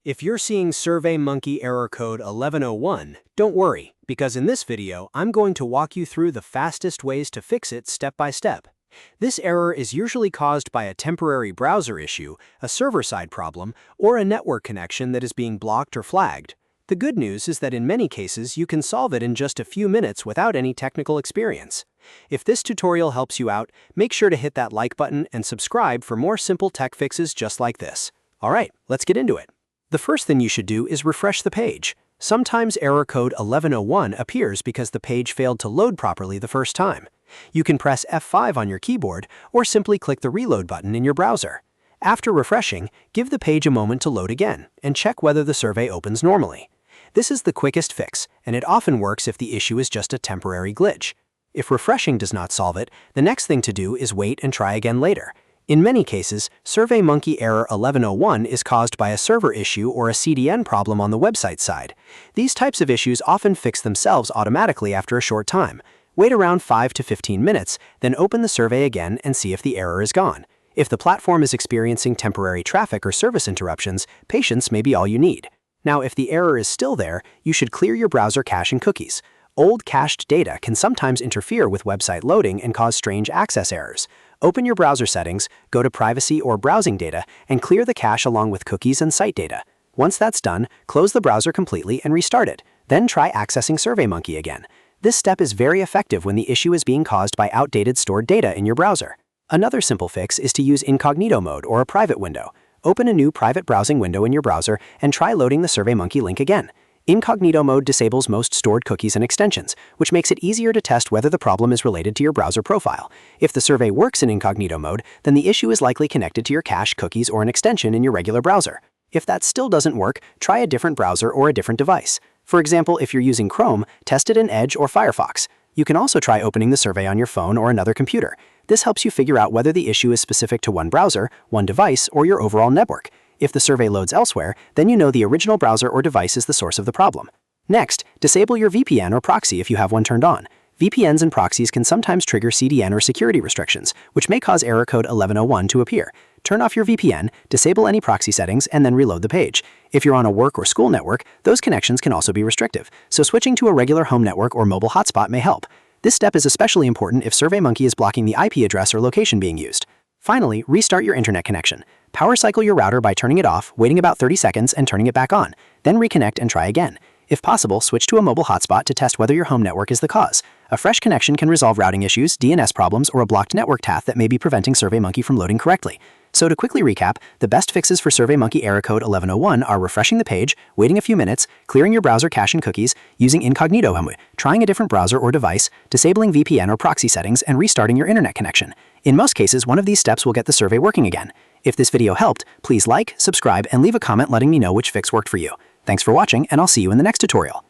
If you're seeing SurveyMonkey error code 1101, don't worry, because in this video, I'm going to walk you through the fastest ways to fix it step by step. This error is usually caused by a temporary browser issue, a server-side problem, or a network connection that is being blocked or flagged. The good news is that in many cases, you can solve it in just a few minutes without any technical experience. If this tutorial helps you out, make sure to hit that like button and subscribe for more simple tech fixes just like this. All right, let's get into it. The first thing you should do is refresh the page. Sometimes error code 1101 appears because the page failed to load properly the first time. You can press F5 on your keyboard or simply click the reload button in your browser. After refreshing, give the page a moment to load again and check whether the survey opens normally. This is the quickest fix, and it often works if the issue is just a temporary glitch. If refreshing does not solve it, the next thing to do is wait and try again later. In many cases, SurveyMonkey error 1101 is caused by a server issue or a CDN problem on the website side. These types of issues often fix themselves automatically after a short time. Wait around 5 to 15 minutes, then open the survey again and see if the error is gone. If the platform is experiencing temporary traffic or service interruptions, patience may be all you need. Now, if the error is still there, you should clear your browser cache and cookies. Old cached data can sometimes interfere with website loading and cause strange access errors. Open your browser settings, go to Privacy or Browsing Data, and clear the cache along with cookies and site data. Once that's done, close the browser completely and restart it. Then try accessing SurveyMonkey again. This step is very effective when the issue is being caused by outdated stored data in your browser. Another simple fix is to use Incognito Mode or a private window. Open a new private browsing window in your browser and try loading the SurveyMonkey link again. Incognito Mode disables most stored cookies and extensions, which makes it easier to test whether the problem is related to your browser profile. If the survey works in Incognito Mode, then the issue is likely connected to your cache, cookies, or an extension in your regular browser. If that still doesn't work, try a different browser or a different device. For example, if you're using Chrome, test it in Edge or Firefox. You can also try opening the survey on your phone or another computer. This helps you figure out whether the issue is specific to one browser, one device, or your overall network. If the survey loads elsewhere, then you know the original browser or device is the source of the problem. Next, disable your VPN or proxy if you have one turned on. VPNs and proxies can sometimes trigger CDN or security restrictions, which may cause error code 1101 to appear. Turn off your VPN, disable any proxy settings, and then reload the page. If you're on a work or school network, those connections can also be restrictive, so switching to a regular home network or mobile hotspot may help. This step is especially important if SurveyMonkey is blocking the IP address or location being used. Finally, restart your internet connection. Power cycle your router by turning it off, waiting about 30 seconds, and turning it back on. Then reconnect and try again. If possible, switch to a mobile hotspot to test whether your home network is the cause. A fresh connection can resolve routing issues, DNS problems, or a blocked network path that may be preventing SurveyMonkey from loading correctly. So to quickly recap, the best fixes for SurveyMonkey error code 1101 are refreshing the page, waiting a few minutes, clearing your browser cache and cookies, using Incognito Mode, trying a different browser or device, disabling VPN or proxy settings, and restarting your internet connection. In most cases, one of these steps will get the survey working again. If this video helped, please like, subscribe, and leave a comment letting me know which fix worked for you. Thanks for watching, and I'll see you in the next tutorial.